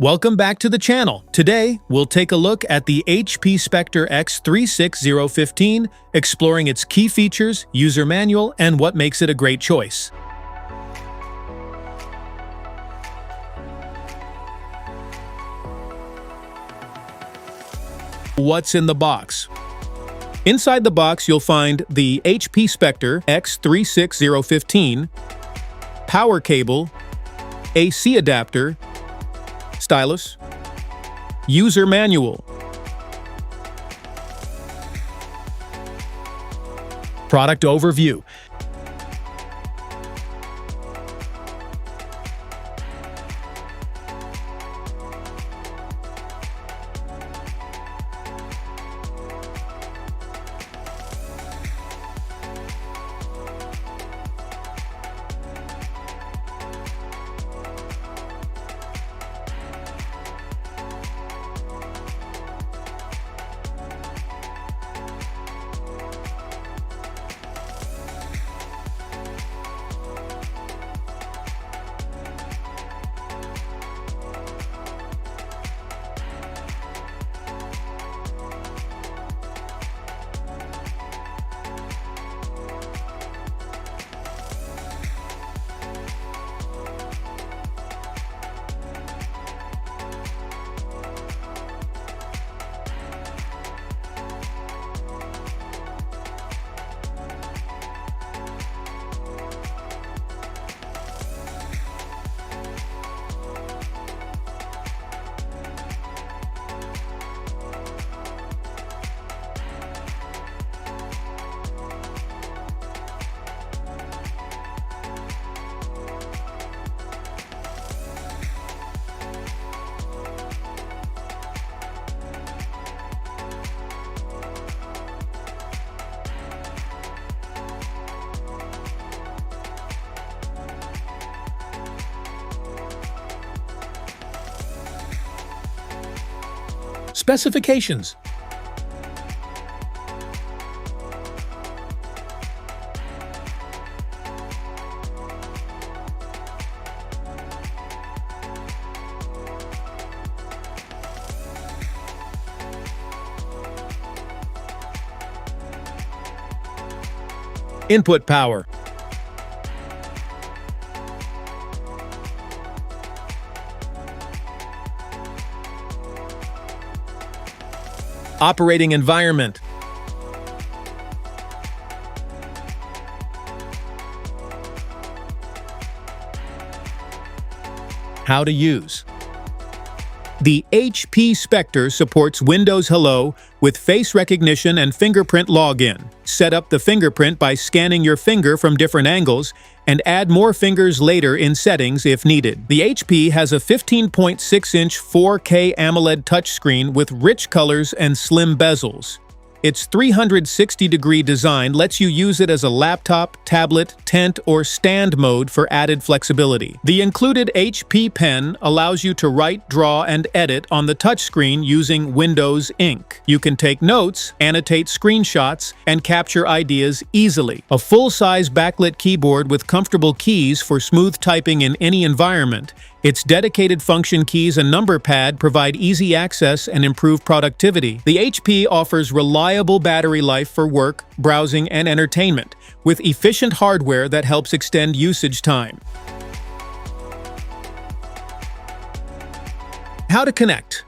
Welcome back to the channel. Today, we'll take a look at the HP Spectre x36015, exploring its key features, user manual, and what makes it a great choice. What's in the box? Inside the box, you'll find the HP Spectre x36015, power cable, AC adapter, stylus, user manual, product overview. Specifications. Input power. Operating environment. How to use. The HP Spectre supports Windows Hello with face recognition and fingerprint login. Set up the fingerprint by scanning your finger from different angles and add more fingers later in settings if needed. The HP has a 15.6-inch 4K AMOLED touchscreen with rich colors and slim bezels. Its 360-degree design lets you use it as a laptop, tablet, tent, or stand mode for added flexibility. The included HP Pen allows you to write, draw, and edit on the touchscreen using Windows Ink. You can take notes, annotate screenshots, and capture ideas easily. A full-size backlit keyboard with comfortable keys for smooth typing in any environment. Its dedicated function keys and number pad provide easy access and improve productivity. The HP offers reliable battery life for work, browsing, and entertainment, with efficient hardware that helps extend usage time. How to connect.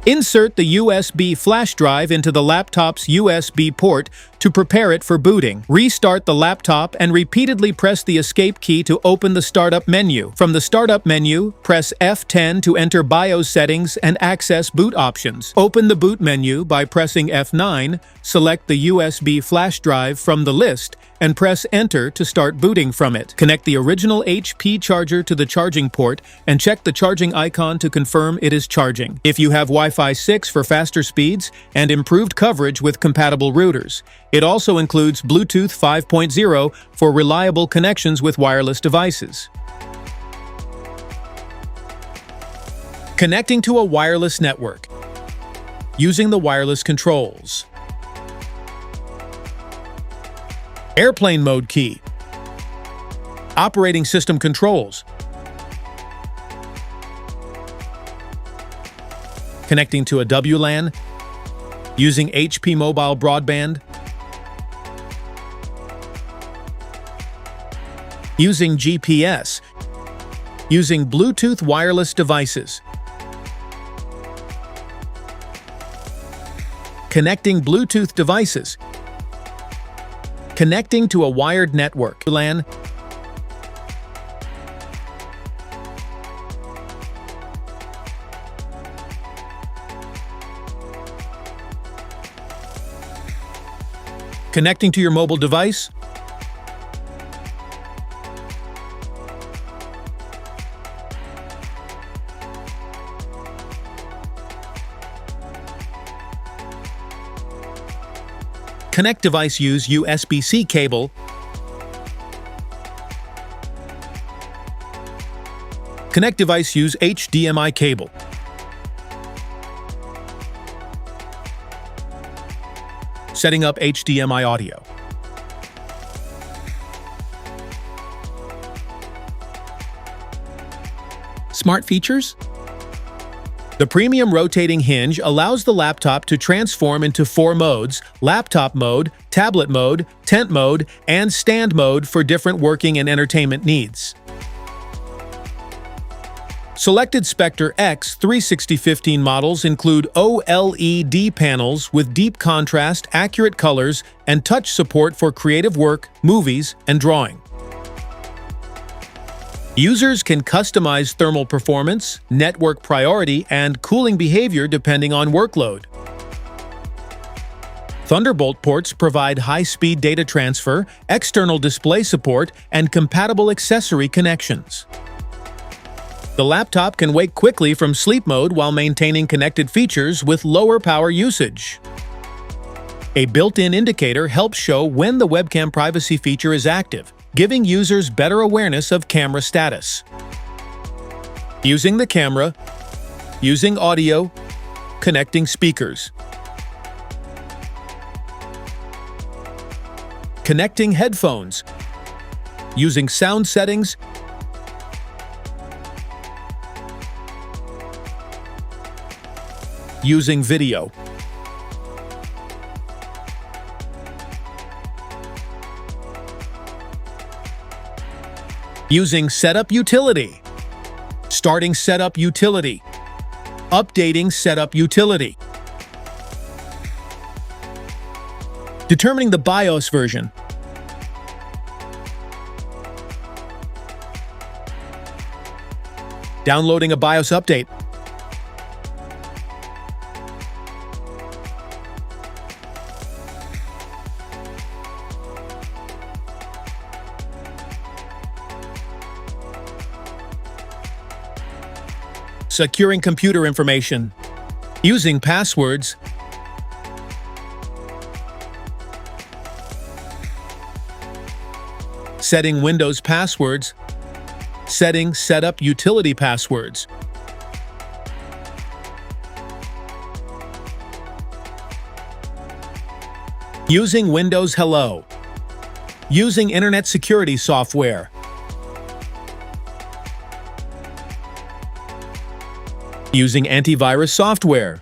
Insert the USB flash drive into the laptop's USB port to prepare it for booting. Restart the laptop and repeatedly press the escape key to open the startup menu. From the startup menu, press F10 to enter BIOS settings and access boot options. Open the boot menu by pressing F9, select the USB flash drive from the list, and press Enter to start booting from it. Connect the original HP charger to the charging port and check the charging icon to confirm it is charging. If you have Wi-Fi 6 for faster speeds and improved coverage with compatible routers. It also includes Bluetooth 5.0 for reliable connections with wireless devices. Connecting to a wireless network. Using the wireless controls. Airplane mode key. Operating system controls. connecting to a WLAN, using HP mobile broadband, using GPS, using Bluetooth wireless devices, connecting Bluetooth devices, connecting to a wired network, LAN, connecting to your mobile device, connect device use USB-C cable, connect device use HDMI cable, setting up HDMI audio, smart features. The premium rotating hinge allows the laptop to transform into 4 modes: laptop mode, tablet mode, tent mode, and stand mode for different working and entertainment needs. Selected Spectre x360 models include OLED panels with deep contrast, accurate colors, and touch support for creative work, movies, and drawing. Users can customize thermal performance, network priority, and cooling behavior depending on workload. Thunderbolt ports provide high-speed data transfer, external display support, and compatible accessory connections. The laptop can wake quickly from sleep mode while maintaining connected features with lower power usage. A built-in indicator helps show when the webcam privacy feature is active, giving users better awareness of camera status. Using the camera, using audio, connecting speakers, connecting headphones, using sound settings, using video. Using Setup Utility. Starting Setup Utility. Updating Setup Utility. Determining the BIOS version. Downloading a BIOS update. Securing computer information. Using passwords. Setting Windows passwords. Setting Setup Utility passwords. Using Windows Hello. Using Internet security software. Using antivirus software.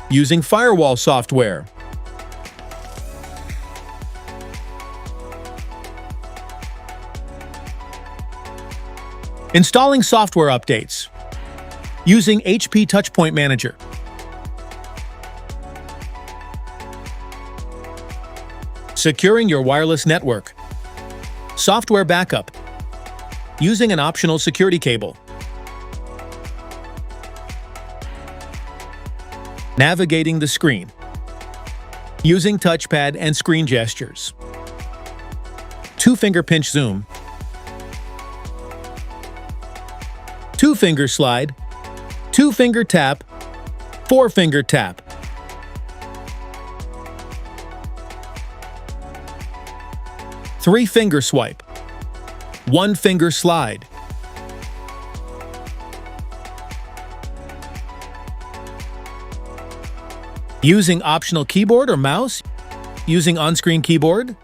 Using firewall software. Installing software updates. Using HP Touchpoint Manager. Securing your wireless network. Software backup. Using an optional security cable. Navigating the screen. Using touchpad and screen gestures. 2-finger pinch zoom. 2-finger slide. 2-finger tap. 4-finger tap. 3-finger swipe. 1-finger slide. Using optional keyboard or mouse. Using on-screen keyboard.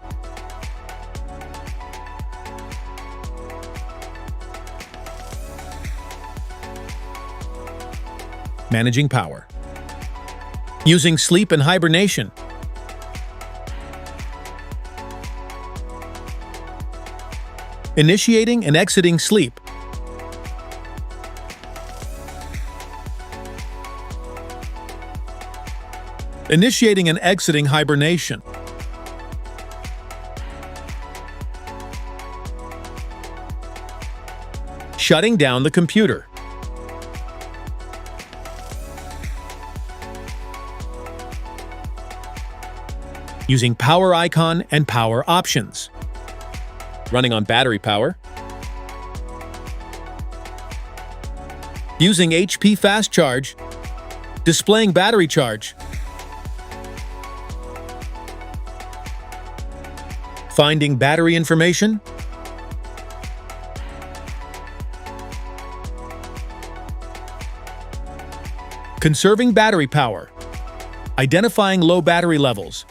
Managing power. Using sleep and hibernation. Initiating and exiting sleep. Initiating and exiting hibernation. Shutting down the computer. Using power icon and power options. Running on battery power. Using HP Fast Charge. Displaying battery charge. Finding battery information. Conserving battery power. Identifying low battery levels.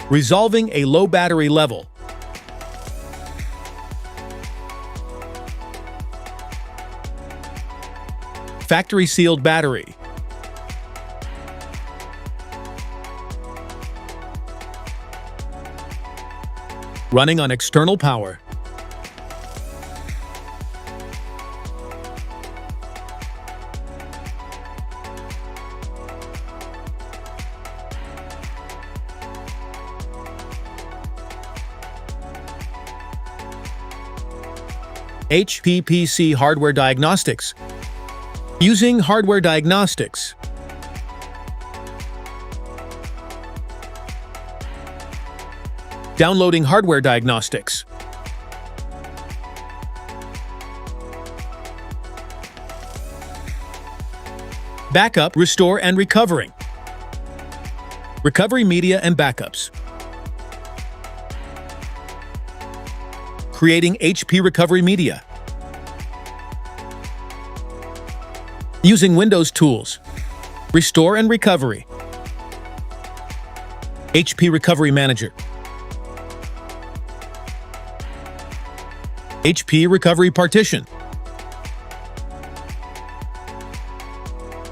Resolving a low battery level. Factory sealed battery. Running on external power. HP PC hardware diagnostics. Using hardware diagnostics. Downloading hardware diagnostics. Backup, restore, and recovering. Recovery media and backups. Creating HP recovery media. Using Windows tools. Restore and recovery. HP Recovery Manager. HP Recovery Partition.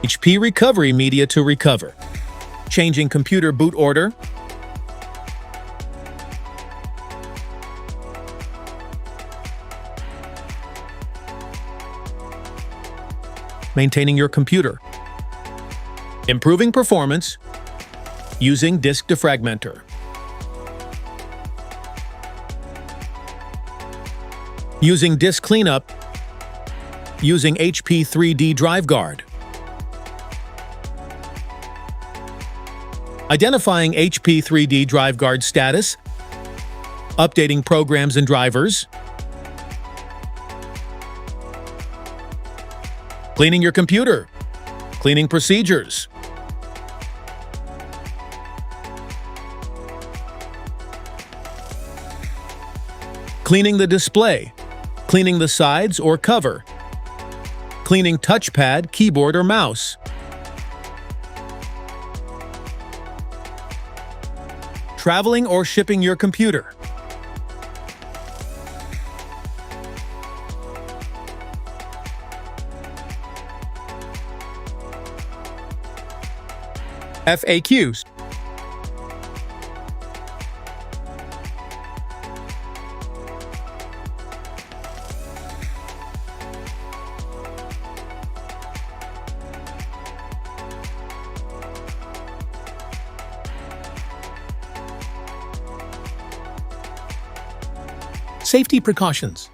HP Recovery Media to recover. Changing computer boot order. Maintaining your computer. Improving performance. Using disk defragmenter. Using disk cleanup. Using HP 3D drive guard. Identifying HP 3D drive guard status. Updating programs and drivers. Cleaning your computer. Cleaning procedures. Cleaning the display. Cleaning the sides or cover. Cleaning touchpad, keyboard, or mouse. Traveling or shipping your computer. FAQs. Safety precautions.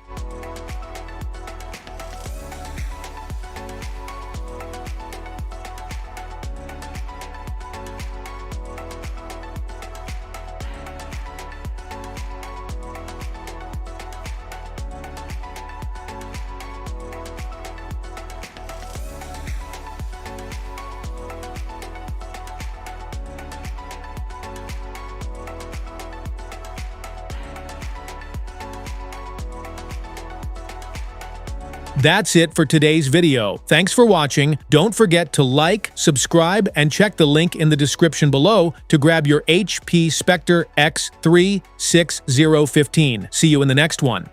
That's it for today's video. Thanks for watching. Don't forget to like, subscribe, and check the link in the description below to grab your HP Spectre x36015. See you in the next one.